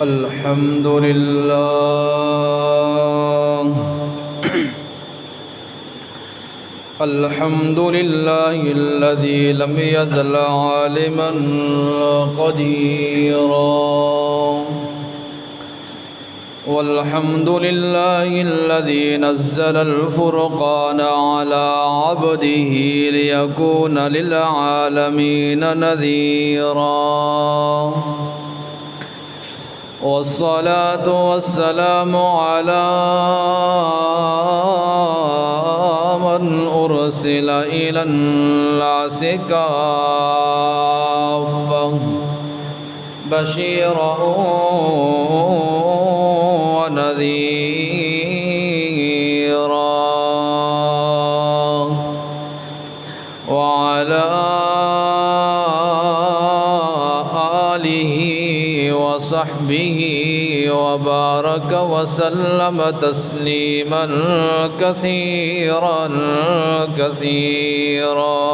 الحمد لله الحمد لله الذي لم يزل عالما قديرا، والحمد لله الذي نزل الفرقان على عبده ليكون للعالمين نذيرا، والصلاة والسلام على من أرسل إلى الناس كافة بشيرا ونذيرا، وعلى آله وصحبه وبارك وسلم تسليما كثيرا كثيرا.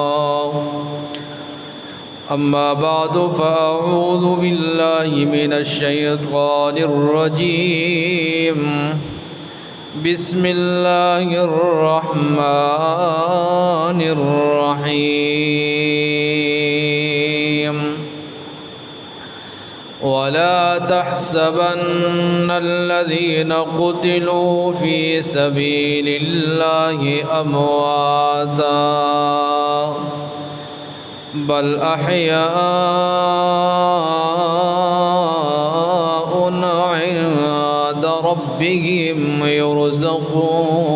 أما بعد، فأعوذ بالله من الشيطان الرجيم. بسم الله الرحمن الرحيم. ولا تحسبن الذين قتلوا في سبيل الله أمواتا، بل أحياء عند ربهم يرزقون.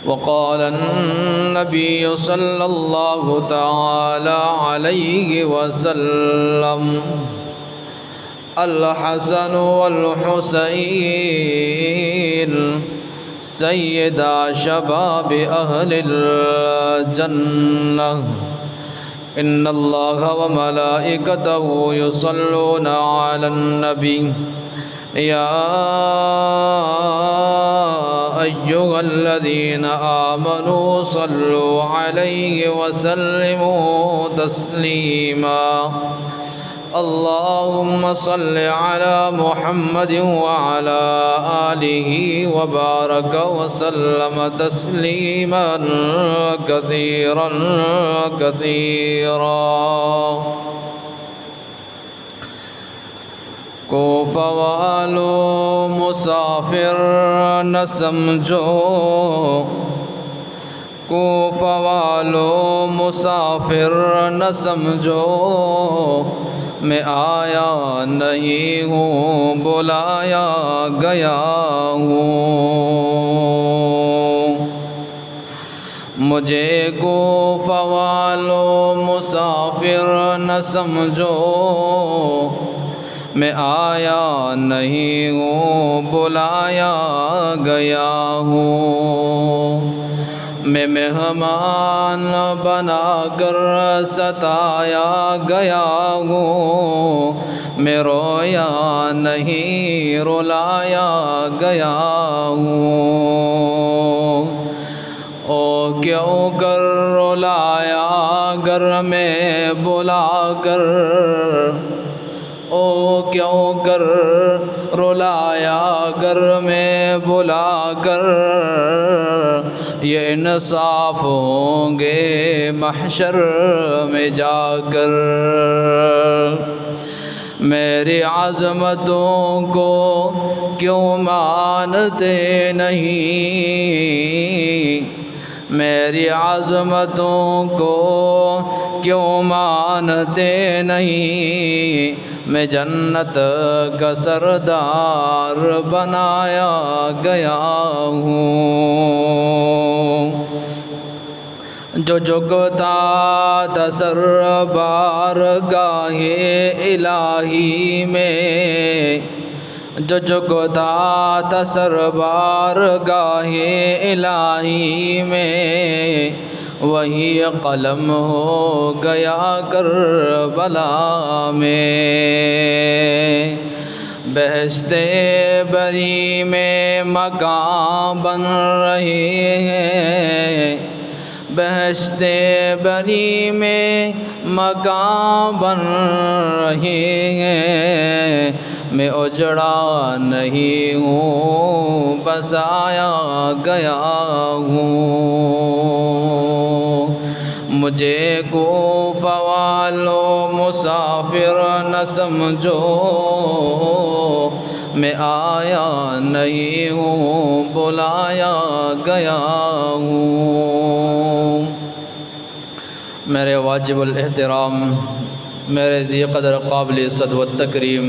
وقال النبي صلى الله تعالى عليه وسلم: الحسن والحسين سيدا شباب أهل الجنة، إن الله وملائكته يصلون على النبي، يا أيها الذين آمنوا صلوا عليه وسلموا تسليما. اللهم صل على محمد وعلى آله وبارك وسلم تسليما كثيرا كثيرا. کوفہ والو مسافر نہ سمجھو، کوفہ والو مسافر نہ سمجھو، میں آیا نہیں ہوں بلایا گیا ہوں. مجھے کوفہ والو مسافر نہ سمجھو، میں آیا نہیں ہوں بلایا گیا ہوں. میں مہمان بنا کر ستایا گیا ہوں، میں رویا نہیں رلایا گیا ہوں. او کیوں کر رلایا گر میں بلا کر، او کیوں کر رلایا گر میں بلا کر، یہ انصاف ہوں گے محشر میں جا کر. میری عظمتوں کو کیوں مانتے نہیں، میری عظمتوں کو کیوں مانتے نہیں، میں جنت کا سردار بنایا گیا ہوں. جو جھکتا تھا سر بارگاہ الہی میں، جو جھکتا تھا سر بارگاہ الہی میں، وہی قلم ہو گیا کربلا میں. بہشت بری میں مکان بن رہے ہیں، بہشت بری میں مکان بن رہی ہے، میں اجڑا نہیں ہوں بسایا گیا ہوں۔ مجھے کوفہ والوں مسافر نہ سمجھو، میں آیا نہیں ہوں بلایا گیا ہوں۔ میرے واجب الاحترام، میرے ذی قدر قابل عزت و تکریم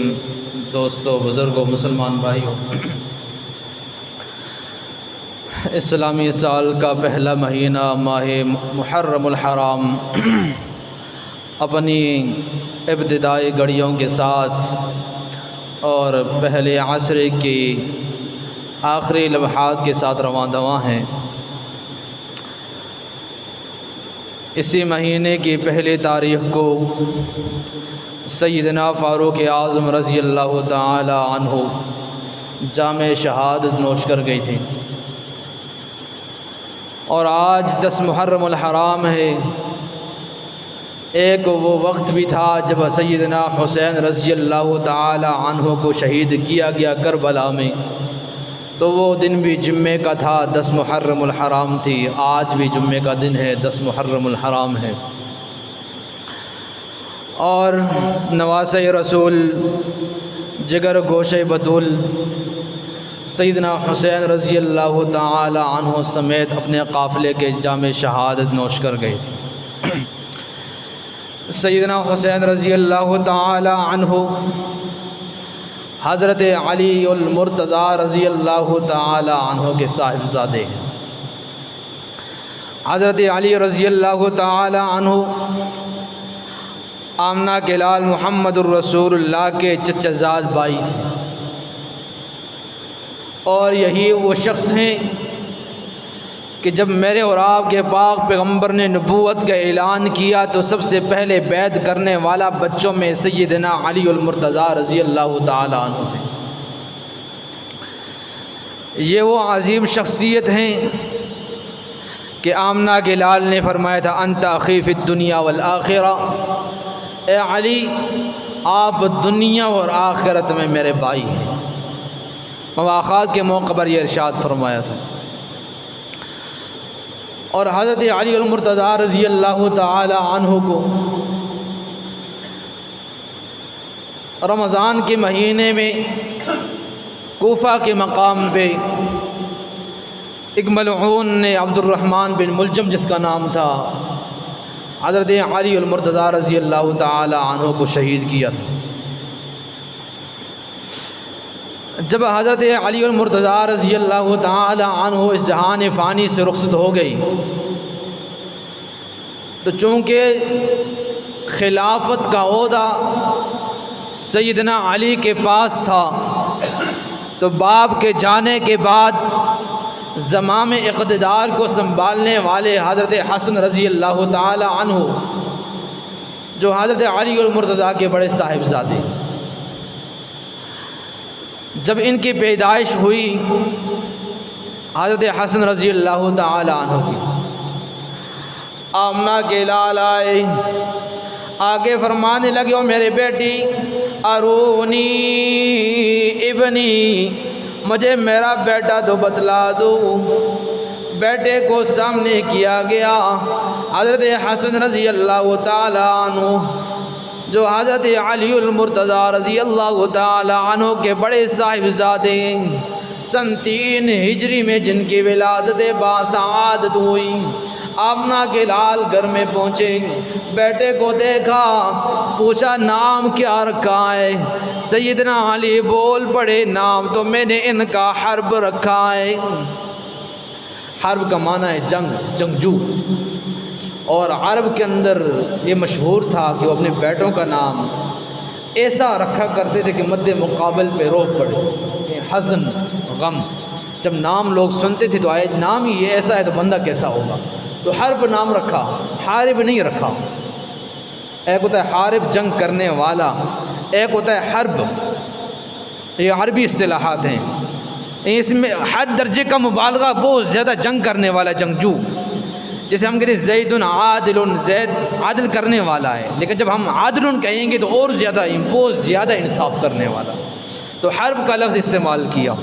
دوستو، بزرگوں، مسلمان بھائیوں، اسلامی سال کا پہلا مہینہ ماہ محرم الحرام اپنی ابتدائی گھڑیوں کے ساتھ اور پہلے عصر کی آخری لمحات کے ساتھ رواں دواں ہیں۔ اسی مہینے کی پہلی تاریخ کو سیدنا فاروق اعظم رضی اللہ تعالی عنہ جام شہادت نوش کر گئی تھی، اور آج 10 محرم الحرام ہے۔ ایک وہ وقت بھی تھا جب سیدنا حسین رضی اللہ تعالی عنہ کو شہید کیا گیا کربلا میں، تو وہ دن بھی جمعے کا تھا، 10 محرم الحرام تھی۔ آج بھی جمعے کا دن ہے، 10 محرم الحرام ہے۔ اور نواسۂ رسول، جگر گوشے بطول سیدنا حسین رضی اللہ تعالی عنہ سمیت اپنے قافلے کے جام شہادت نوش کر گئے تھے۔ سیدنا حسین رضی اللہ تعالی عنہ حضرت علی المرتضیٰ رضی اللہ تعالی عنہ کے صاحبزادے ہیں۔ حضرت علی رضی اللہ تعالی عنہ آمنہ کے لال محمد الرسول اللہ کے چچا زاد بھائی تھے، اور یہی وہ شخص ہیں کہ جب میرے اور آپ کے پاک پیغمبر نے نبوت کا اعلان کیا تو سب سے پہلے بیعت کرنے والا بچوں میں سیدنا علی المرتضیٰ رضی اللہ تعالی عنہ تھے۔ یہ وہ عظیم شخصیت ہیں کہ آمنہ کے لال نے فرمایا تھا انت اخی فی الدنیا والآخرہ، اے علی آپ دنیا اور آخرت میں میرے بھائی ہیں۔ مواخات کے موقع پر یہ ارشاد فرمایا تھا۔ اور حضرت علی المرتضیٰ رضی اللہ تعالی عنہ کو رمضان کے مہینے میں کوفہ کے مقام پہ ایک ملعون نے، عبد الرحمن بن ملجم جس کا نام تھا، حضرت علی المرتضیٰ رضی اللہ تعالی عنہ کو شہید کیا تھا۔ جب حضرت علی المرتضیٰ رضی اللہ تعالی عنہ اس جہان فانی سے رخصت ہو گئی تو چونکہ خلافت کا عہدہ سیدنا علی کے پاس تھا، تو باپ کے جانے کے بعد زمام اقتدار کو سنبھالنے والے حضرت حسن رضی اللہ تعالی عنہ، جو حضرت علی المرتضیٰ کے بڑے صاحبزادے، جب ان کی پیدائش ہوئی حضرت حسن رضی اللہ تعالی عنہ کی، آمنہ کے لال آئے، آگے فرمانے لگے او میرے بیٹی ارونی ابنی، مجھے میرا بیٹا تو بتلا دو۔ بیٹے کو سامنے کیا گیا۔ حضرت حسن رضی اللہ تعالی عنہ جو حضرت علی المرتضیٰ رضی اللہ تعالی عنہ کے بڑے صاحبزادے، سن 3 ہجری میں جن کی ولادت باسعادت ہوئی، آمنہ کے لال گھر میں پہنچے، بیٹے کو دیکھا، پوچھا نام کیا رکھا ہے؟ سیدنا علی بول پڑے نام تو میں نے ان کا حرب رکھا ہے۔ حرب کا معنی ہے جنگ، جنگجو، اور عرب کے اندر یہ مشہور تھا کہ وہ اپنے بیٹوں کا نام ایسا رکھا کرتے تھے کہ مد مقابل پہ روب پڑے، حزن، غم۔ جب نام لوگ سنتے تھے تو آئے نام ہی ایسا ہے تو بندہ کیسا ہوگا، تو حرب نام رکھا، حارب نہیں رکھا۔ ایک ہوتا ہے حارب جنگ کرنے والا، ایک ہوتا ہے حرب، یہ عربی اصطلاحات ہیں، اس میں حد درجے کا مبالغہ، بہت زیادہ جنگ کرنے والا جنگجو، جیسے ہم کہتے ہیں زید عادل، زید عادل کرنے والا ہے، لیکن جب ہم عادل کہیں گے تو اور زیادہ بہت زیادہ انصاف کرنے والا، تو حرب کا لفظ استعمال کیا۔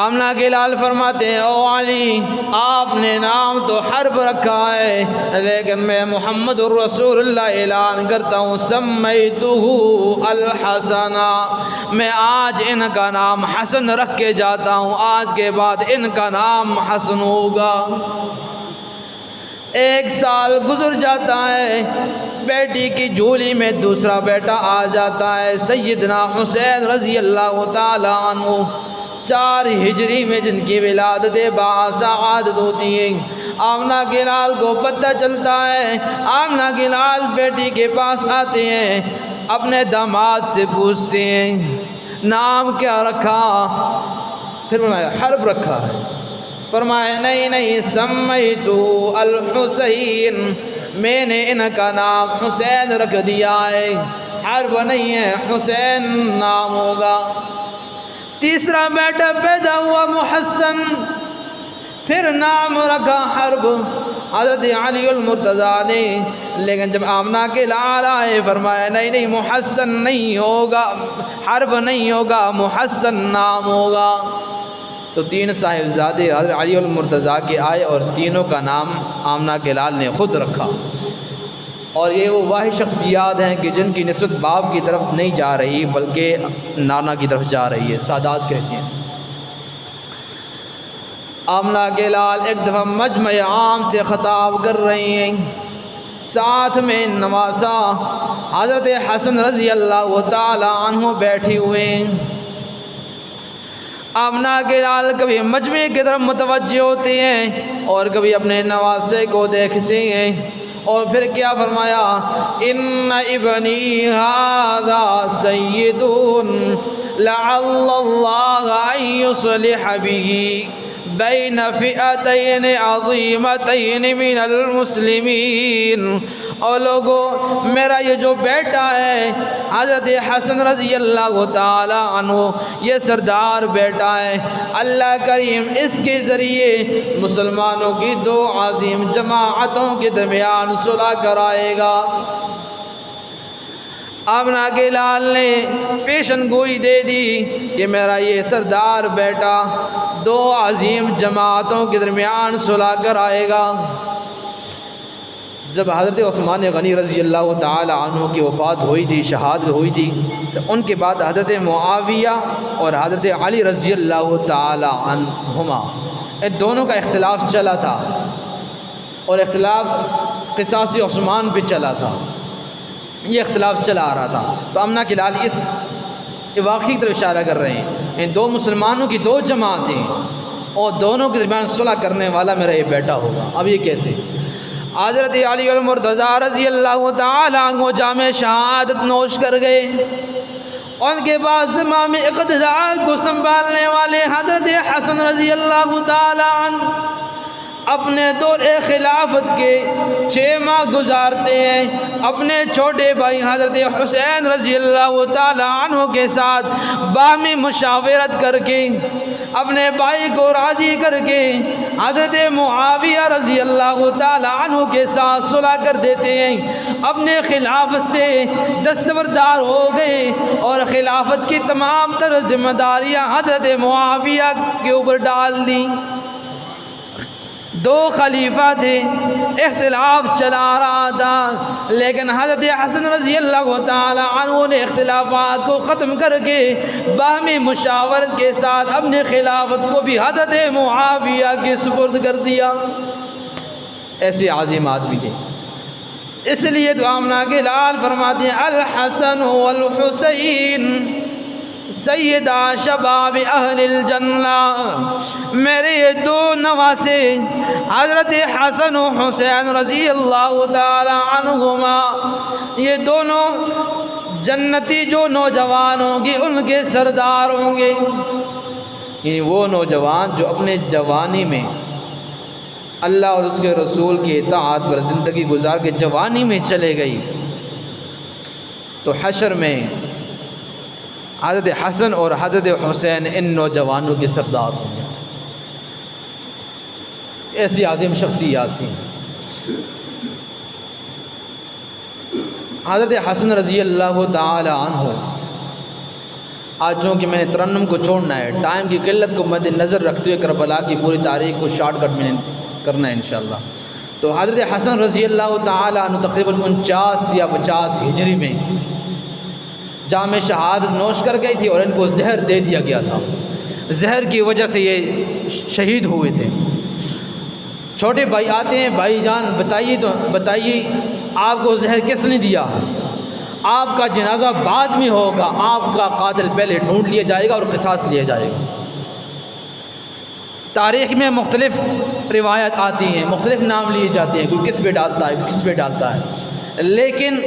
آمنہ کے لال فرماتے ہیں او علی، آپ نے نام تو حرب رکھا ہے لیکن میں محمد الرسول اللہ اعلان کرتا ہوں سمیتہ الحسن، میں آج ان کا نام حسن رکھ کے جاتا ہوں، آج کے بعد ان کا نام حسن ہوگا۔ 1 سال گزر جاتا ہے، بیٹی کی جھولی میں دوسرا بیٹا آ جاتا ہے، سیدنا حسین رضی اللہ تعالیٰ عنہ، 4 ہجری میں جن کی ولادت باعث ہوتی ہے۔ آمنہ کے لال کو پتہ چلتا ہے، آمنہ کے لال بیٹی کے پاس آتے ہیں، اپنے داماد سے پوچھتے ہیں نام کیا رکھا؟ پھر فرمایا حرب رکھا ہے۔ فرمایا نہیں سمیتو الحسین، میں نے ان کا نام حسین رکھ دیا ہے، حرب نہیں ہے، حسین نام ہوگا۔ تیسرا بیٹا پیدا ہوا محسن، پھر نام رکھا حرب حضرت علی المرتضیٰ نے، لیکن جب آمنہ کے لال آئے فرمایا نہیں محسن نہیں ہوگا، حرب نہیں ہوگا، محسن نام ہوگا۔ تو 3 صاحبزادے حضرت علی المرتضیٰ کے آئے اور تینوں کا نام آمنہ کے لال نے خود رکھا۔ اور یہ وہ واحد شخصیات ہیں کہ جن کی نسبت باپ کی طرف نہیں جا رہی بلکہ نانا کی طرف جا رہی ہے، سادات کہتے ہیں۔ آمنہ کے لال ایک دفعہ مجمع عام سے خطاب کر رہی ہیں، ساتھ میں نواسہ حضرت حسن رضی اللہ تعالی عنہ بیٹھے ہوئے ہیں۔ آمنہ کے لال کبھی مجمع کی طرف متوجہ ہوتے ہیں اور کبھی اپنے نواسے کو دیکھتے ہیں، اور پھر کیا فرمایا ان ابنی ھذا سید لعل اللہ ان یصلح به بین فئتین عظیمتین من المسلمین۔ اور لوگوں، میرا یہ جو بیٹا ہے حضرت حسن رضی اللہ تعالی عنہ، یہ سردار بیٹا ہے، اللہ کریم اس کے ذریعے مسلمانوں کی 2 عظیم جماعتوں کے درمیان صلح کرائے گا۔ آمنہ کے لال نے پیشن گوئی دے دی کہ میرا یہ سردار بیٹا 2 عظیم جماعتوں کے درمیان صلح کرائے گا۔ جب حضرت عثمان غنی رضی اللہ تعالی عنہ کی وفات ہوئی تھی، شہادت ہوئی تھی، تو ان کے بعد حضرت معاویہ اور حضرت علی رضی اللہ تعالی عنہما، ان دونوں کا اختلاف چلا تھا، اور اختلاف قصاص عثمان پہ چلا تھا، یہ اختلاف چلا آ رہا تھا۔ تو آمنہ کے لال اس واقعی کی طرف اشارہ کر رہے ہیں، ان 2 مسلمانوں کی 2 جماعتیں اور دونوں کے درمیان صلح کرنے والا میرا یہ بیٹا ہوگا۔ اب یہ کیسے؟ حضرت علی المرتضیٰ رضی اللہ تعالیٰ عنہ جام شہادت نوش کر گئے، ان کے بعد زمام اقتدار کو سنبھالنے والے حضرت حسن رضی اللہ تعالیٰ عنہ اپنے دور خلافت کے 6 ماہ گزارتے ہیں اپنے چھوٹے بھائی حضرت حسین رضی اللہ تعالیٰ عنہ کے ساتھ باہمی مشاورت کر کے، اپنے بھائی کو راضی کر کے حضرت معاویہ رضی اللہ تعالیٰ عنہ کے ساتھ صلح کر دیتے ہیں، اپنے خلافت سے دستبردار ہو گئے اور خلافت کی تمام تر ذمہ داریاں حضرت معاویہ کے اوپر ڈال دیں۔ 2 خلیفہ تھے، اختلاف چلا رہا تھا، لیکن حضرت حسن رضی اللہ تعالی عنہ نے اختلافات کو ختم کر کے باہمی مشاورت کے ساتھ اپنے خلافت کو بھی حضرت معاویہ کے سپرد کر دیا۔ ایسے عظیم آدمی تھے، اس لیے تو آمنہ کے لال فرماتے ہیں الحسن والحسین سیدہ شباب اہل الجنہ، میرے یہ 2 نواسے حضرت حسن و حسین رضی اللہ تعالی عنہما، یہ دونوں جنتی جو نوجوان ہوں گے ان کے سردار ہوں گے، یعنی وہ نوجوان جو اپنے جوانی میں اللہ اور اس کے رسول کی اطاعت پر زندگی گزار کے جوانی میں چلے گئی، تو حشر میں حضرت حسن اور حضرت حسین ان نوجوانوں کے سردار ہوں گے۔ ایسی عظیم شخصیات تھیں۔ حضرت حسن رضی اللہ تعالی عنہ، آج چونکہ میں نے ترنم کو چھوڑنا ہے، ٹائم کی قلت کو مد نظر رکھتے ہوئے کربلا کی پوری تاریخ کو شارٹ کٹ میں نے کرنا ہے انشاءاللہ۔ تو حضرت حسن رضی اللہ تعالی عنہ تقریباً 49 یا 50 ہجری میں جام شہادت نوش کر گئی تھی اور ان کو زہر دے دیا گیا تھا، زہر کی وجہ سے یہ شہید ہوئے تھے۔ چھوٹے بھائی آتے ہیں، بھائی جان بتائیے آپ کو زہر کس نے دیا؟ آپ کا جنازہ بعد میں ہوگا، آپ کا قاتل پہلے ڈھونڈ لیا جائے گا اور قصاص لیا جائے گا۔ تاریخ میں مختلف روایت آتی ہیں، مختلف نام لیے جاتے ہیں، کوئی کس پہ ڈالتا ہے، کوئی کس پہ ڈالتا ہے، لیکن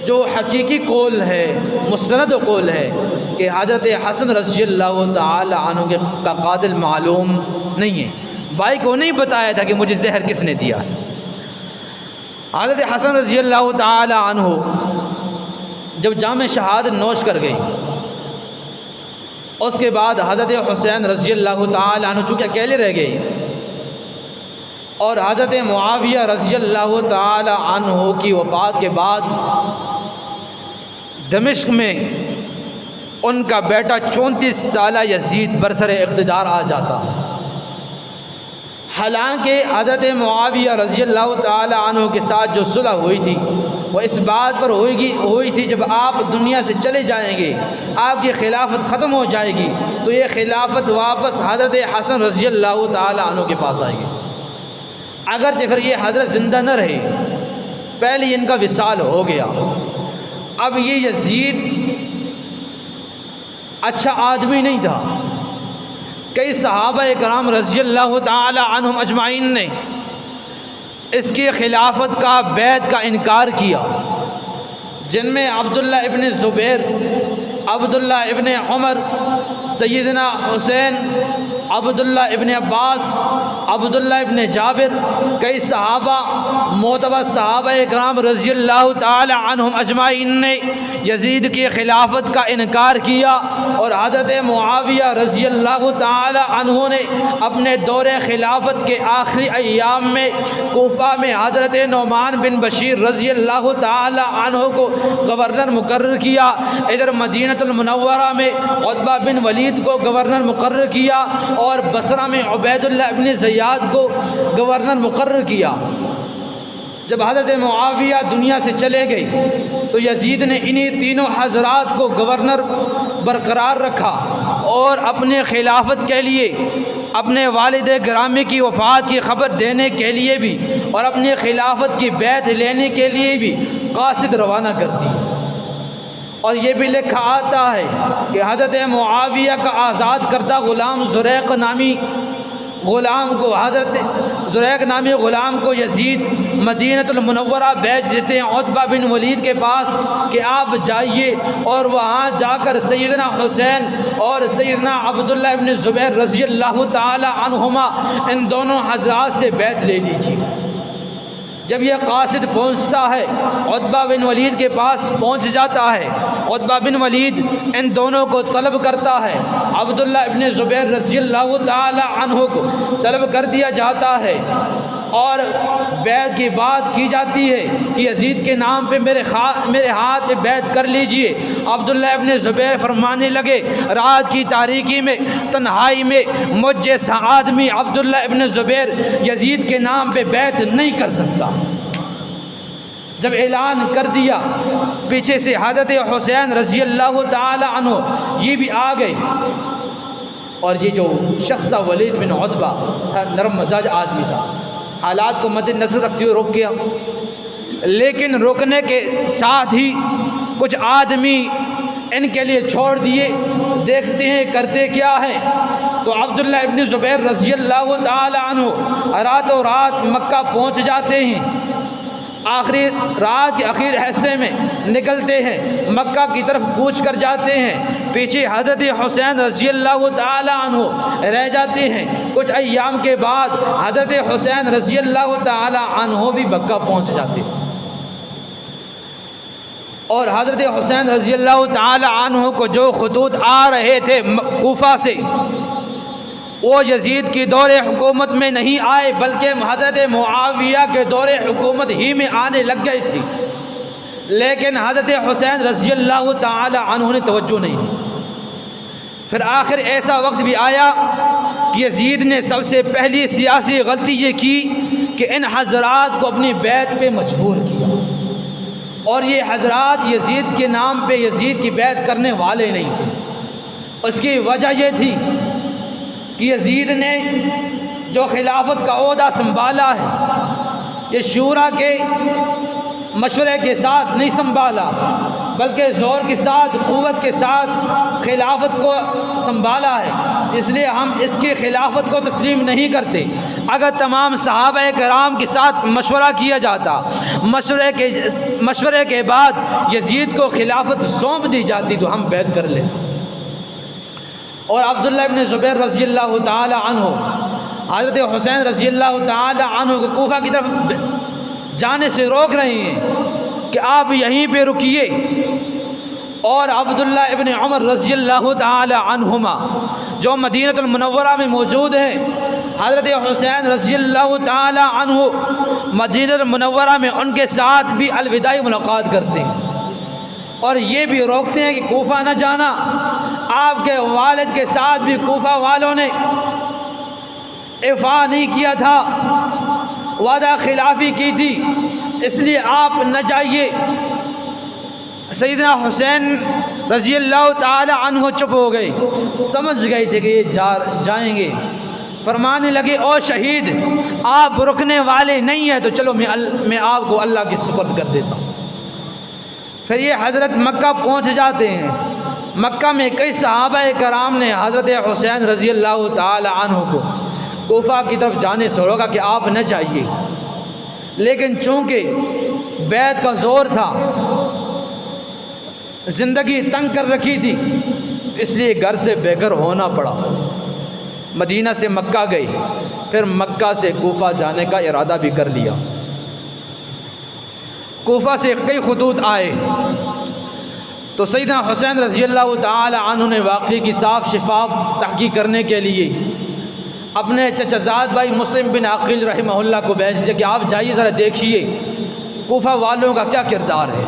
جو حقیقی قول ہے، مستند قول ہے کہ حضرت حسن رضی اللہ تعالی عنہ کا قاتل معلوم نہیں ہے۔ بھائی کو نہیں بتایا تھا کہ مجھے زہر کس نے دیا ہے۔ حضرت حسن رضی اللہ تعالی عنہ جب جام شہادت نوش کر گئی، اس کے بعد حضرت حسین رضی اللہ تعالی عنہ چونکہ اکیلے رہ گئے، اور حضرت معاویہ رضی اللہ تعالی عنہ کی وفات کے بعد دمشق میں ان کا بیٹا 34 سالہ یزید برسر اقتدار آ جاتا۔ حالانکہ حضرت معاویہ رضی اللہ تعالی عنہ کے ساتھ جو صلح ہوئی تھی وہ اس بات پر ہوئی تھی جب آپ دنیا سے چلے جائیں گے، آپ کی خلافت ختم ہو جائے گی تو یہ خلافت واپس حضرت حسن رضی اللہ تعالی عنہ کے پاس آئے گی۔ اگرچہ پھر یہ حضرت زندہ نہ رہے، پہلے ان کا وصال ہو گیا۔ اب یہ یزید اچھا آدمی نہیں تھا، کئی صحابہ کرام رضی اللہ تعالی عنہم اجمعین نے اس کی خلافت کا بیعت کا انکار کیا، جن میں عبداللہ ابن زبیر، عبداللہ ابن عمر، سیدنا حسین، عبداللہ ابن عباس، عبداللہ ابن جابر، کئی صحابہ، معتبر صحابہ کرام رضی اللہ تعالی عنہم اجمعین نے یزید کی خلافت کا انکار کیا، اور حضرت معاویہ رضی اللہ تعالی عنہ نے اپنے دور خلافت کے آخری ایام میں کوفہ میں حضرت نعمان بن بشیر رضی اللہ تعالی عنہ کو گورنر مقرر کیا، ادھر مدینہ المنورہ میں عتبہ بن ولید کو گورنر مقرر کیا، اور بصرہ میں عبید اللہ ابن زیاد کو گورنر مقرر کیا۔ جب حضرت معاویہ دنیا سے چلے گئے تو یزید نے انہی تینوں حضرات کو گورنر برقرار رکھا، اور اپنے خلافت کے لیے، اپنے والد گرامی کی وفات کی خبر دینے کے لیے بھی اور اپنی خلافت کی بیعت لینے کے لیے بھی قاصد روانہ کر دی۔ اور یہ بھی لکھا آتا ہے کہ حضرت معاویہ کا آزاد کردہ غلام زریق نامی غلام کو یزید مدینہ المنورہ بھیج دیتے ہیں عتبہ بن ولید کے پاس کہ آپ جائیے اور وہاں جا کر سیدنا حسین اور سیدنا عبداللہ ابن زبیر رضی اللہ تعالی عنہما ان دونوں حضرات سے بیعت لے لیجیے۔ جب یہ قاصد پہنچتا ہے، عتبہ بن ولید کے پاس پہنچ جاتا ہے، عتبہ بن ولید ان دونوں کو طلب کرتا ہے، عبداللہ ابن زبیر رضی اللہ تعالی عنہ کو طلب کر دیا جاتا ہے، اور بیعت کی بات کی جاتی ہے کہ یزید کے نام پہ میرے ہاتھ پہ بیعت کر لیجئے۔ عبداللہ ابن زبیر فرمانے لگے، رات کی تاریکی میں، تنہائی میں مجھ جیسا آدمی عبداللہ ابن زبیر یزید کے نام پہ بیعت نہیں کر سکتا۔ جب اعلان کر دیا، پیچھے سے حضرت حسین رضی اللہ تعالی عنہ یہ بھی آ گئے، اور یہ جو شخص تھا ولید بن عتبہ تھا، نرم مزاج آدمی تھا، حالات کو مد نظر رکھتے ہوئے رک گیا، لیکن رکنے کے ساتھ ہی کچھ آدمی ان کے لیے چھوڑ دیے، دیکھتے ہیں کرتے کیا ہے۔ تو عبداللہ ابن زبیر رضی اللہ تعالی عنہ راتوں رات مکہ پہنچ جاتے ہیں، آخری رات کے آخر حصے میں نکلتے ہیں، مکہ کی طرف کوچ کر جاتے ہیں، پیچھے حضرت حسین رضی اللہ تعالی عنہ رہ جاتے ہیں۔ کچھ ایام کے بعد حضرت حسین رضی اللہ تعالی عنہ بھی مکہ پہنچ جاتے ہیں، اور حضرت حسین رضی اللہ تعالی عنہ کو جو خطوط آ رہے تھے کوفہ سے، وہ یزید کی دور حکومت میں نہیں آئے بلکہ حضرت معاویہ کے دور حکومت ہی میں آنے لگ گئی تھی، لیکن حضرت حسین رضی اللہ تعالی عنہ نے توجہ نہیں دی۔ پھر آخر ایسا وقت بھی آیا کہ یزید نے سب سے پہلی سیاسی غلطی یہ کی کہ ان حضرات کو اپنی بیعت پہ مجبور کیا، اور یہ حضرات یزید کے نام پہ یزید کی بیعت کرنے والے نہیں تھے۔ اس کی وجہ یہ تھی کہ یزید نے جو خلافت کا عہدہ سنبھالا ہے یہ شورا کے مشورے کے ساتھ نہیں سنبھالا، بلکہ زور کے ساتھ، قوت کے ساتھ خلافت کو سنبھالا ہے، اس لیے ہم اس کی خلافت کو تسلیم نہیں کرتے۔ اگر تمام صحابہ کرام کے ساتھ مشورہ کیا جاتا، مشورے کے بعد یزید کو خلافت سونپ دی جاتی تو ہم بیعت کر لیں۔ اور عبداللہ ابن زبیر رضی اللہ تعالی عنہ حضرت حسین رضی اللہ تعالی عنہ کو کوفہ کی طرف جانے سے روک رہے ہیں کہ آپ یہیں پہ رکیے، اور عبداللہ ابن عمر رضی اللہ تعالی عنہما جو مدینہ المنورہ میں موجود ہیں، حضرت حسین رضی اللہ تعالی عنہ مدینہ المنورہ میں ان کے ساتھ بھی الوداعی ملاقات کرتے ہیں، اور یہ بھی روکتے ہیں کہ کوفہ نہ جانا۔ آپ کے والد کے ساتھ بھی کوفہ والوں نے افاع نہیں کیا تھا، وعدہ خلافی کی تھی، اس لیے آپ نہ جائیے۔ سیدنا حسین رضی اللہ تعالی عنہ چپ ہو گئے، سمجھ گئے تھے کہ یہ جائیں گے، فرمانے لگے او شہید آپ رکنے والے نہیں ہیں تو چلو میں آپ کو اللہ کے سپرد کر دیتا ہوں۔ پھر یہ حضرت مکہ پہنچ جاتے ہیں۔ مکہ میں کئی صحابہ کرام نے حضرت حسین رضی اللہ تعالی عنہ کو کوفہ کی طرف جانے سے روکا کہ آپ نہ جائیے، لیکن چونکہ بیعت کا زور تھا، زندگی تنگ کر رکھی تھی، اس لیے گھر سے بے گھر ہونا پڑا۔ مدینہ سے مکہ گئی، پھر مکہ سے کوفہ جانے کا ارادہ بھی کر لیا۔ کوفہ سے کئی خطوط آئے تو سیدنا حسین رضی اللہ تعالی عنہ نے واقعے کی صاف شفاف تحقیق کرنے کے لیے اپنے چچا زاد بھائی مسلم بن عقیل رحمہ اللہ کو بھیج دیا کہ آپ جائیے ذرا دیکھیے کوفہ والوں کا کیا کردار ہے۔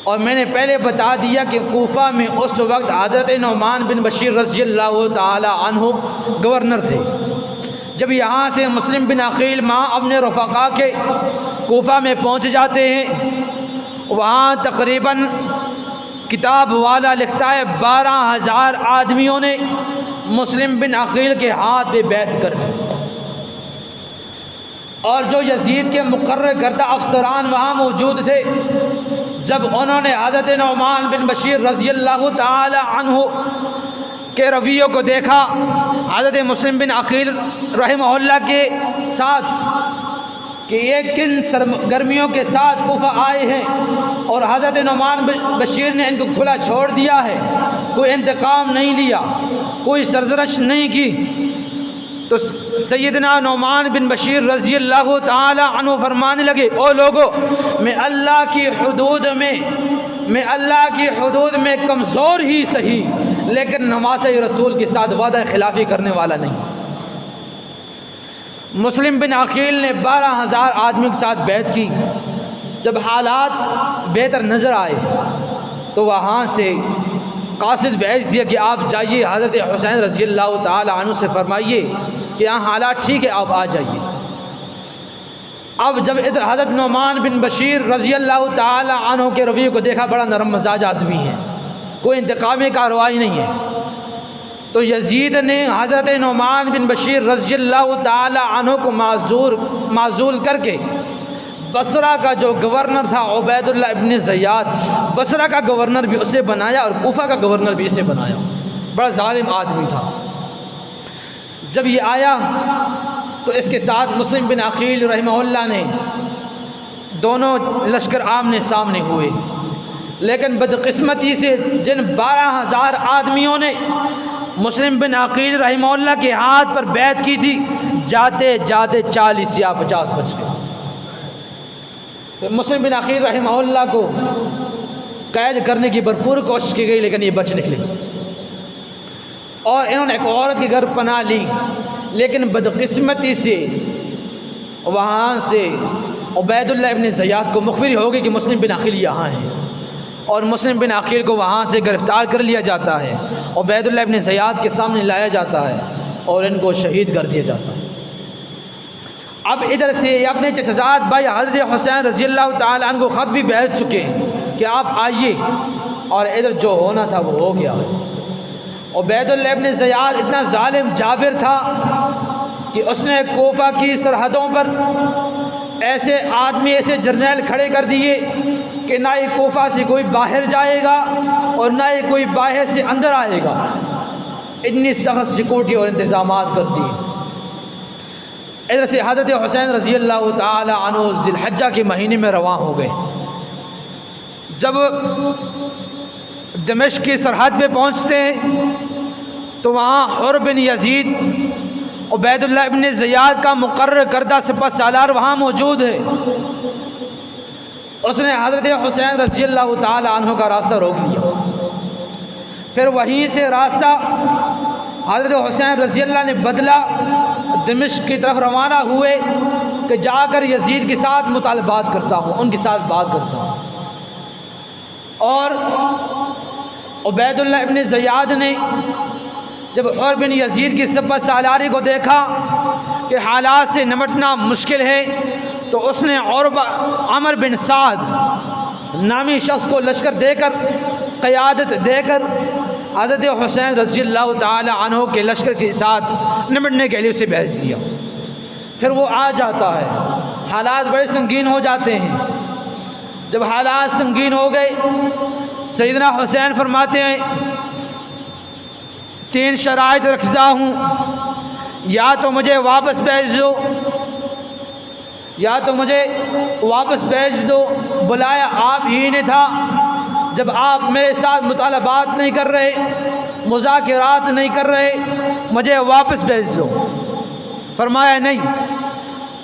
اور میں نے پہلے بتا دیا کہ کوفہ میں اس وقت حضرت نعمان بن بشیر رضی اللہ تعالی عنہ گورنر تھے۔ جب یہاں سے مسلم بن عقیل ماں اپنے رفقا کے کوفہ میں پہنچ جاتے ہیں، وہاں تقریباً کتاب والا لکھتا ہے 12,000 آدمیوں نے مسلم بن عقیل کے ہاتھ پہ بیعت کر لی، اور جو یزید کے مقرر کردہ افسران وہاں موجود تھے، جب انہوں نے حضرت نعمان بن بشیر رضی اللہ تعالی عنہ کے رویوں کو دیکھا، حضرت مسلم بن عقیل رحمہ اللہ کے ساتھ کہ یہ کن سرگرمیوں کے ساتھ کوفہ آئے ہیں، اور حضرت نعمان بن بشیر نے ان کو کھلا چھوڑ دیا ہے، کوئی انتقام نہیں لیا، کوئی سرزنش نہیں کی، تو سیدنا نعمان بن بشیر رضی اللہ تعالی عنہ فرمانے لگے او لوگو، میں اللہ کی حدود میں کمزور ہی صحیح، لیکن نماز رسول کے ساتھ وعدہ خلافی کرنے والا نہیں۔ مسلم بن عقیل نے 12,000 آدمیوں کے ساتھ بیعت کی۔ جب حالات بہتر نظر آئے تو وہاں سے قاصد بھیج دیا کہ آپ جائیے حضرت حسین رضی اللہ تعالی عنہ سے فرمائیے کہ یہاں حالات ٹھیک ہے، آپ آ جائیے۔ اب جب ادھر حضرت نعمان بن بشیر رضی اللہ تعالی عنہ کے رویے کو دیکھا، بڑا نرم مزاج آدمی ہے، کوئی انتقامی کارروائی نہیں ہے، تو یزید نے حضرت نعمان بن بشیر رضی اللہ تعالی عنہ کو معزول کر کے بصرہ کا جو گورنر تھا عبید اللہ ابن زیاد، بصرہ کا گورنر بھی اسے بنایا اور کوفہ کا گورنر بھی اسے بنایا۔ بڑا ظالم آدمی تھا۔ جب یہ آیا تو اس کے ساتھ مسلم بن عقیل رحمہ اللہ نے دونوں لشکر آمنے سامنے ہوئے، لیکن بدقسمتی سے جن 12,000 آدمیوں نے مسلم بن عقیل رحمہ اللہ کے ہاتھ پر بیعت کی تھی، جاتے جاتے 40 یا 50 بچ گئے۔ مسلم بن عقیل رحمہ اللہ کو قید کرنے کی بھرپور کوشش کی گئی، لیکن یہ بچ نکلے۔ اور انہوں نے ایک عورت کے گھر پناہ لی، لیکن بدقسمتی سے وہاں سے عبید اللہ ابن زیاد کو مخبری ہو گئی کہ مسلم بن عقیل یہاں ہیں، اور مسلم بن عقیل کو وہاں سے گرفتار کر لیا جاتا ہے، عبید اللہ ابن زیاد کے سامنے لایا جاتا ہے اور ان کو شہید کر دیا جاتا ہے۔ اب ادھر سے اپنے چچزاد بھائی حضرت حسین رضی اللہ تعالی عنہ کو خط بھی بھیج چکے ہیں کہ آپ آئیے، اور ادھر جو ہونا تھا وہ ہو گیا ہے۔ عبید اللہ ابن زیاد اتنا ظالم جابر تھا کہ اس نے کوفہ کی سرحدوں پر ایسے آدمی، ایسے جرنیل کھڑے کر دیے کہ نہ ہی کوفہ سے کوئی باہر جائے گا اور نہ ہی کوئی باہر سے اندر آئے گا، اتنی سخت سیکورٹی اور انتظامات کر دیے۔ ادھر سے حضرت حسین رضی اللہ تعالی عنہ ذی الحجہ کے مہینے میں رواں ہو گئے۔ جب دمشق کی سرحد پہ پہنچتے ہیں تو وہاں حر بن یزید عبید اللہ ابن زیاد کا مقرر کردہ سپہ سالار وہاں موجود ہے۔ اس نے حضرت حسین رضی اللہ تعالی عنہ کا راستہ روک لیا، پھر وہیں سے راستہ حضرت حسین رضی اللہ نے بدلا، دمشق کی طرف روانہ ہوئے کہ جا کر یزید کے ساتھ مطالبات کرتا ہوں، ان کے ساتھ بات کرتا ہوں۔ اور عبید اللہ ابن زیاد نے جب حر بن یزید کی سپہ سالاری کو دیکھا کہ حالات سے نمٹنا مشکل ہے، تو اس نے عمر بن سعد نامی شخص کو لشکر دے کر، قیادت دے کر حضرت حسین رضی اللہ تعالی عنہ کے لشکر کے ساتھ نمٹنے کے لیے اسے بھیج دیا۔ پھر وہ آ جاتا ہے، حالات بڑے سنگین ہو جاتے ہیں۔ جب حالات سنگین ہو گئے، سیدنا حسین فرماتے ہیں 3 شرائط رکھتا ہوں، یا تو مجھے واپس بھیج دو، یا تو مجھے واپس بھیج دو، بلایا آپ ہی نے تھا، جب آپ میرے ساتھ مطالبات نہیں کر رہے، مذاکرات نہیں کر رہے، مجھے واپس بھیج دو۔ فرمایا نہیں،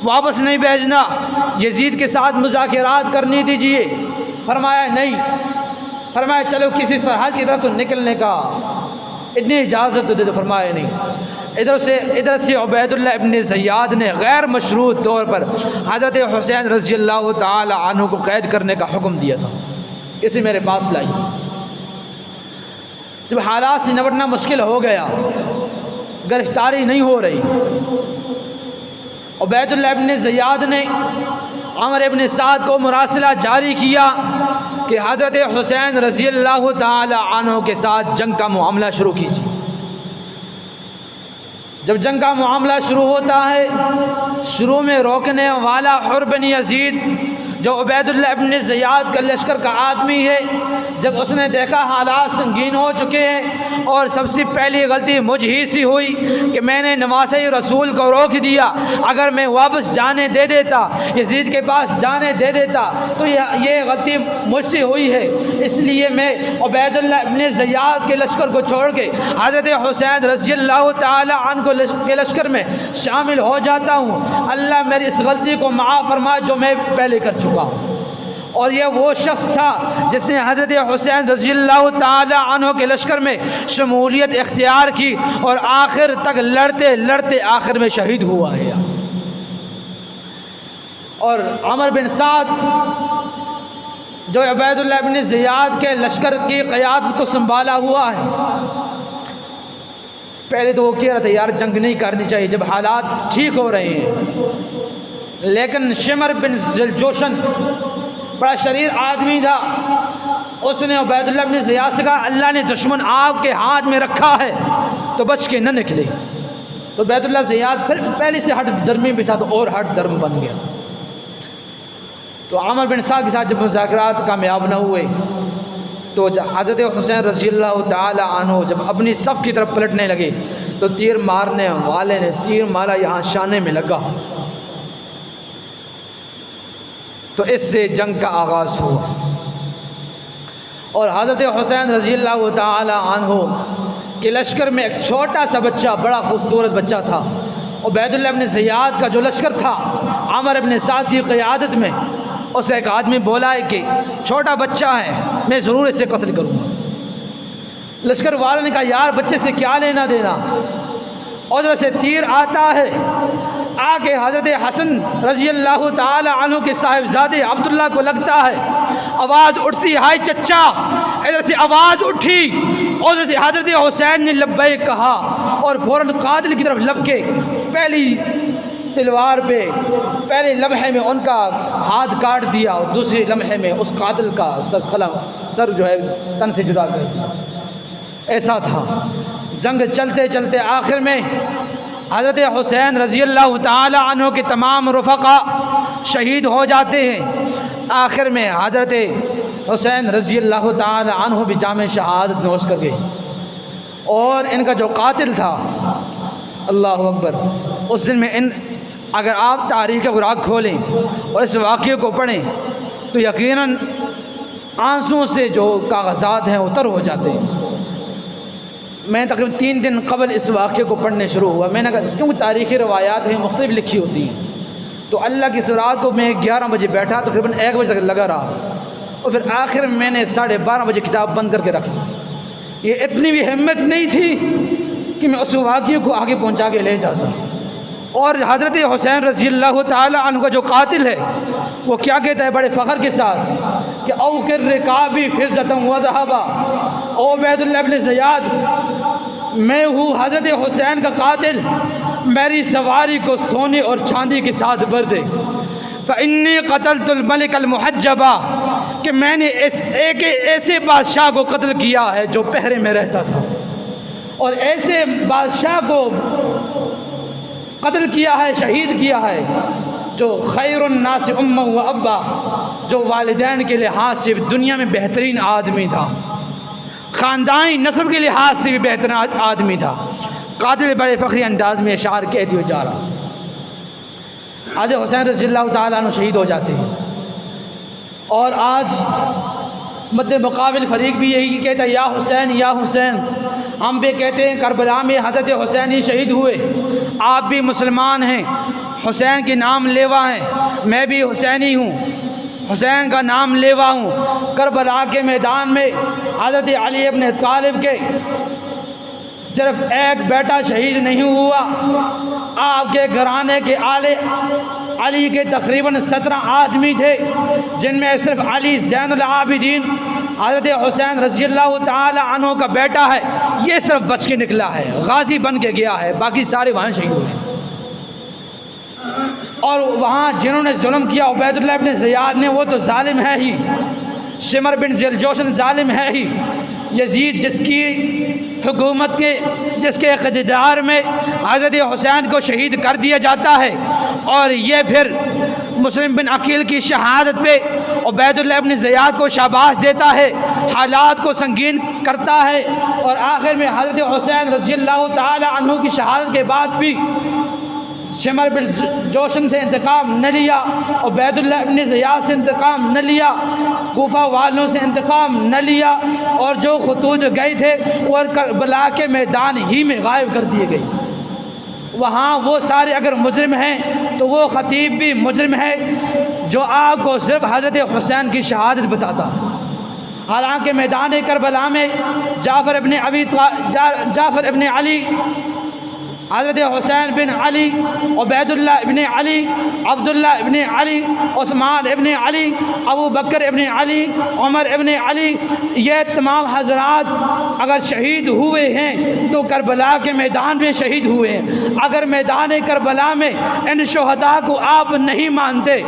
واپس نہیں بھیجنا، یزید کے ساتھ مذاکرات کرنی دیجیے۔ فرمایا نہیں۔ فرمایا چلو کسی سرحد کی طرف تو نکلنے کا اتنی اجازت تو دے دو۔ فرمایا نہیں۔ ادھر سے عبید اللہ ابن زیاد نے غیر مشروط طور پر حضرت حسین رضی اللہ تعالی عنہ کو قید کرنے کا حکم دیا تھا، اسے میرے پاس لائیے۔ جب حالات سے نمٹنا مشکل ہو گیا، گرفتاری نہیں ہو رہی، عبید اللہ ابن زیاد نے عمر ابن سعد کو مراسلہ جاری کیا کہ حضرت حسین رضی اللہ تعالی عنہ کے ساتھ جنگ کا معاملہ شروع کیجیے۔ جب جنگ کا معاملہ شروع ہوتا ہے، شروع میں روکنے والا حر بن یزید جو عبید اللہ ابن زیاد کا لشکر کا آدمی ہے، جب اس نے دیکھا حالات سنگین ہو چکے ہیں اور سب سے پہلی غلطی مجھ ہی سے ہوئی کہ میں نے نواسہ رسول کو روک دیا، اگر میں واپس جانے دے دیتا، یزید کے پاس جانے دے دیتا تو یہ غلطی مجھ سے ہوئی ہے، اس لیے میں عبید اللہ ابن زیاد کے لشکر کو چھوڑ کے حضرت حسین رضی اللہ تعالی عنہ کے لشکر میں شامل ہو جاتا ہوں، اللہ میری اس غلطی کو معاف فرمائے جو میں پہلے کر چکا ہوں۔ اور یہ وہ شخص تھا جس نے حضرت حسین رضی اللہ تعالی عنہ کے لشکر میں شمولیت اختیار کی اور آخر تک لڑتے لڑتے آخر میں شہید ہوا ہے۔ اور عمر بن سعد جو عبید اللہ ابن زیاد کے لشکر کی قیادت کو سنبھالا ہوا ہے، پہلے تو وہ کہہ رہا تھا یار جنگ نہیں کرنی چاہیے جب حالات ٹھیک ہو رہے ہیں، لیکن شمر بن جوشن بڑا شریر آدمی تھا، اس نے عبید اللہ ابن زیاد سے کہا اللہ نے دشمن آپ کے ہاتھ میں رکھا ہے تو بچ کے نہ نکلے۔ تو عبید اللہ زیاد پھر پہلے سے ہٹ درمی بھی تھا تو اور ہٹ درم بن گیا۔ تو عمر بن سعد کے ساتھ جب مذاکرات کامیاب نہ ہوئے تو حضرت حسین رضی اللہ تعالی عنہ جب اپنی صف کی طرف پلٹنے لگے تو تیر مارنے والے نے تیر مارا، یہاں شانے میں لگا، تو اس سے جنگ کا آغاز ہوا۔ اور حضرت حسین رضی اللہ تعالی عنہ کے لشکر میں ایک چھوٹا سا بچہ، بڑا خوبصورت بچہ تھا، عبید اللہ ابن زیاد کا جو لشکر تھا عمر ابن سعد کی قیادت میں، اسے ایک آدمی بولا ہے کہ چھوٹا بچہ ہے، میں ضرور اسے قتل کروں گا۔ لشکر والوں نے کہا یار بچے سے کیا لینا دینا، اور ادھر سے تیر آتا ہے، آ کے حضرت حسن رضی اللہ تعالی عنہ کے صاحبزادے عبداللہ کو لگتا ہے، آواز اٹھتی ہائے چچا، ادھر سے آواز اٹھی اور ادھر سے حضرت حسین نے لبیک کہا اور فوراً قاتل کی طرف لب کے پہلی تلوار پہ پہلے لمحے میں ان کا ہاتھ کاٹ دیا اور دوسرے لمحے میں اس قاتل کا سر جو ہے تن سے جدا کر دیا۔ ایسا تھا جنگ چلتے چلتے آخر میں حضرت حسین رضی اللہ تعالی عنہ کے تمام رفقا شہید ہو جاتے ہیں۔ آخر میں حضرت حسین رضی اللہ تعالی عنہ بھی جام شہادت نوش کر گئے، اور ان کا جو قاتل تھا، اللہ اکبر، اس دن میں اگر آپ تاریخ کا براق کھولیں اور اس واقعے کو پڑھیں تو یقیناً آنسوؤں سے جو کاغذات ہیں وہ تر ہو جاتے ہیں۔ میں تقریباً 3 دن قبل اس واقعے کو پڑھنے شروع ہوا، میں نے کہا کیونکہ تاریخی روایات ہیں مختلف لکھی ہوتی ہیں، تو اللہ کی اس رات کو میں 11 بجے بیٹھا، تقریباً 1 بجے تک لگا رہا، اور پھر آخر میں نے 12:30 بجے کتاب بند کر کے رکھ دی۔ یہ اتنی بھی ہمت نہیں تھی کہ میں اس واقعے کو آگے پہنچا کے لے جاتا۔ اور حضرت حسین رضی اللہ تعالی عنہ کا جو قاتل ہے وہ کیا کہتا ہے بڑے فخر کے ساتھ کہ او کر رکابی فضۃ و ذہبا، او عبید اللہ ابن زیاد، میں ہوں حضرت حسین کا قاتل، میری سواری کو سونے اور چاندی کے ساتھ بھر دے۔ فإنی قتلت الملک المحجبہ، کہ میں نے ایک ایسے بادشاہ کو قتل کیا ہے جو پہرے میں رہتا تھا، اور ایسے بادشاہ کو قتل کیا ہے، شہید کیا ہے جو خیر الناس امہ و ابا، جو والدین کے لحاظ سے دنیا میں بہترین آدمی تھا، خاندانی نسب کے لحاظ سے بھی بہترین آدمی تھا۔ قاتل بڑے فخری انداز میں اشعار کہتے ہوئے جا رہا۔ حضرت حسین رضی اللہ تعالیٰ عنہ شہید ہو جاتے ہیں، اور آج مد مقابل فریق بھی یہی کہتا ہے یا حسین یا حسین۔ ہم بھی کہتے ہیں کربلا میں حضرت حسین ہی شہید ہوئے، آپ بھی مسلمان ہیں، حسین کے نام لیوا ہیں، میں بھی حسینی ہوں، حسین کا نام لیوا ہوں۔ کربلا کے میدان میں حضرت علی ابن طالب کے صرف ایک بیٹا شہید نہیں ہوا، آپ کے گھرانے کے آلے علی کے تقریباً 17 آدمی تھے، جن میں صرف علی زین العابدین حضرت حسین رضی اللہ تعالی عنہ کا بیٹا ہے، یہ صرف بچ کے نکلا ہے، غازی بن کے گیا ہے، باقی سارے وہاں شہید ہوئے۔ اور وہاں جنہوں نے ظلم کیا عبید اللہ ابن زیاد نے، وہ تو ظالم ہے ہی، شمر بن ذوالجوشن ظالم ہے ہی، یزید جس کی حکومت کے جس کے اقتدار میں حضرت حسین کو شہید کر دیا جاتا ہے، اور یہ پھر مسلم بن عقیل کی شہادت پہ عبید اللہ ابن زیاد کو شاباش دیتا ہے، حالات کو سنگین کرتا ہے، اور آخر میں حضرت حسین رضی اللہ تعالی عنہ کی شہادت کے بعد بھی شمر بن جوشن سے انتقام نہ لیا، عبید اللہ ابن زیاد سے انتقام نہ لیا، کوفہ والوں سے انتقام نہ لیا، اور جو خطوط گئے تھے وہ کربلا کے میدان ہی میں غائب کر دیے گئے۔ وہاں وہ سارے اگر مجرم ہیں تو وہ خطیب بھی مجرم ہے جو آپ کو صرف حضرت حسین کی شہادت بتاتا۔ حالانکہ میدان کربلا میں جعفر ابن علی، حضرت حسین بن علی، عبید اللہ ابن علی، عبداللہ ابن علی، عثمان ابن علی، ابو بکر ابن علی، عمر ابن علی، یہ تمام حضرات اگر شہید ہوئے ہیں تو کربلا کے میدان میں شہید ہوئے ہیں۔ اگر میدان کربلا میں ان شہداء کو آپ نہیں مانتے،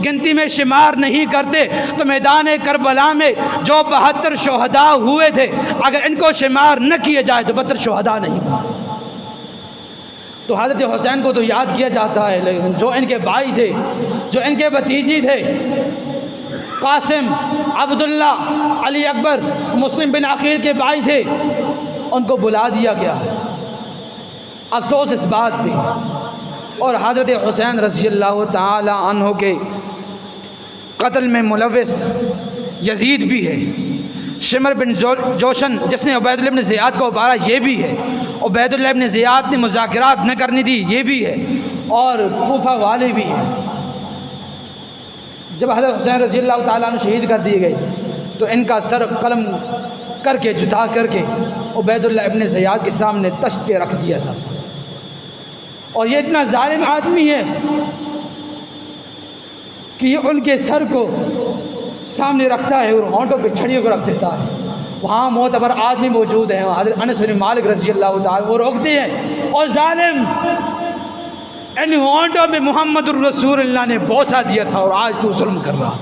گنتی میں شمار نہیں کرتے، تو میدان کربلا میں جو 72 شہداء ہوئے تھے اگر ان کو شمار نہ کیے جائے تو 72 شہداء نہیں۔ تو حضرت حسین کو تو یاد کیا جاتا ہے، لیکن جو ان کے بھائی تھے، جو ان کے بھتیجی تھے، قاسم، عبداللہ، علی اکبر، مسلم بن عقیل کے بھائی تھے، ان کو بلا دیا گیا ہے۔ افسوس اس بات پہ۔ اور حضرت حسین رضی اللہ تعالی عنہ کے قتل میں ملوث یزید بھی ہے، شمر بن جوشن جس نے عبید اللہ ابن زیاد کو ابھارا یہ بھی ہے، عبید اللہ ابن زیاد نے مذاکرات نہ کرنی تھی یہ بھی ہے، اور کوفہ والے بھی ہیں۔ جب حضرت حسین رضی اللہ تعالیٰ عنہ شہید کر دیے گئے تو ان کا سر قلم کر کے جدا کر کے عبید اللہ ابن زیاد کے سامنے تشت پہ رکھ دیا جاتا. اور یہ اتنا ظالم آدمی ہے کہ یہ ان کے سر کو سامنے رکھتا ہے اور ہونٹوں پہ چھڑیوں کو رکھ دیتا ہے. وہاں معتبر آدمی موجود ہیں, حضرت انس بن مالک رضی اللہ تعالیٰ, وہ روکتے ہیں اور ظالم ان ہونٹوں میں محمد الرسول اللہ نے بوسہ دیا تھا اور آج تو ظلم کر رہا.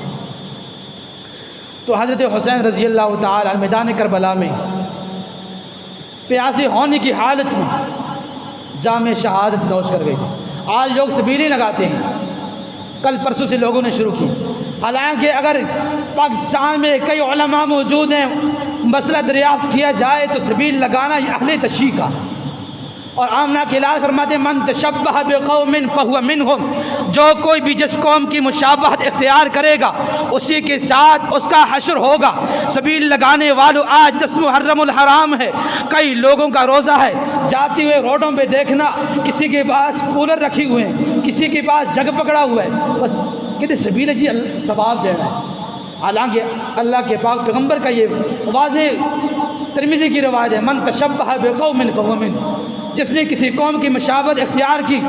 تو حضرت حسین رضی اللہ تعالیٰ میدان کربلا میں پیاسے ہونے کی حالت میں جام شہادت نوش کر گئے. آج لوگ سبیلیں لگاتے ہیں, کل پرسوں سے لوگوں نے شروع کی. حالانکہ اگر پاکستان میں کئی علماء موجود ہیں, مسئلہ دریافت کیا جائے تو سبیل لگانا یہ اہل تشیع کا. اور آمنہ کے لال فرماتے ہیں من تشبہ بقوم فہو منہم, جو کوئی بھی جس قوم کی مشابہت اختیار کرے گا اسی کے ساتھ اس کا حشر ہوگا. سبیل لگانے والوں, آج 10 محرم الحرام ہے, کئی لوگوں کا روزہ ہے, جاتے ہوئے روڈوں پہ دیکھنا کسی کے پاس کولر رکھی ہوئے ہیں, کسی کے پاس جگ پکڑا ہوا ہے, بس کہتے سبیل جی ثواب دینا ہے. حالانکہ اللہ کے پاک پیغمبر کا یہ واضح ترمذی کی روایت ہے من تشبہ بقوم فہو منہم, جس نے کسی قوم کی مشابہت اختیار کی,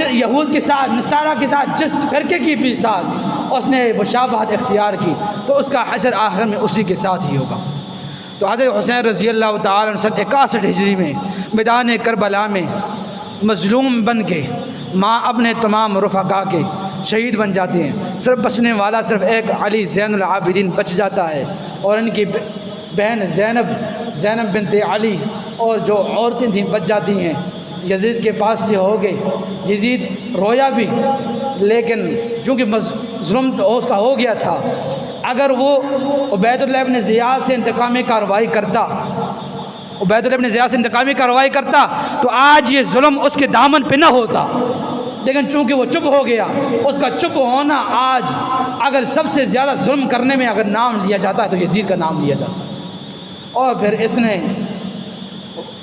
یہود کے ساتھ, نصارہ کے ساتھ, جس فرقے کی بھی ساتھ اس نے مشابہت اختیار کی تو اس کا حشر آخر میں اسی کے ساتھ ہی ہوگا. تو حضرت حسین رضی اللہ تعالیٰ عنہ 61 ہجری میں میدان کربلا میں مظلوم بن کے ماں اپنے تمام رفقا کے شہید بن جاتے ہیں. صرف بچنے والا صرف ایک علی زین العابدین بچ جاتا ہے, اور ان کی بہن زینب بنت علی اور جو عورتیں تھیں بچ جاتی ہیں. یزید کے پاس سے ہو گئے, یزید رویا بھی, لیکن چونکہ ظلم تو اس کا ہو گیا تھا, اگر وہ عبید اللہ ابن زیاد سے انتقامی کارروائی کرتا تو آج یہ ظلم اس کے دامن پہ نہ ہوتا. لیکن چونکہ وہ چپ ہو گیا, اس کا چپ ہونا آج اگر سب سے زیادہ ظلم کرنے میں اگر نام لیا جاتا ہے تو یزید کا نام لیا جاتا ہے. اور پھر اس نے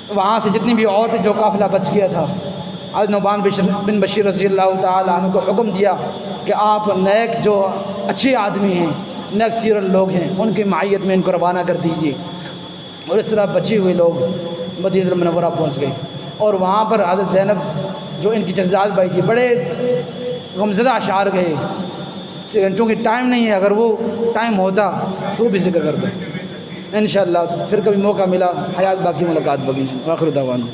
وہاں سے جتنی بھی عورتیں جو قافلہ بچ گیا تھا, حضرت نعمان بن بشیر رضی اللہ تعالیٰ عنہ کو حکم دیا کہ آپ نیک جو اچھے آدمی ہیں, نیک سیرت لوگ ہیں, ان کی معیت میں ان کو روانہ کر دیجیے. اور اس طرح بچے ہوئے لوگ مدینہ منورہ پہنچ گئے. اور وہاں پر حضرت زینب جو ان کی جزاد بھائی تھی, بڑے غمزدہ اشعار گئے, چونکہ ٹائم نہیں ہے, اگر وہ ٹائم ہوتا تو بھی ذکر کرتے. انشاءاللہ پھر کبھی موقع ملا حیات باقی ملاقات باقی. آخر دعوانا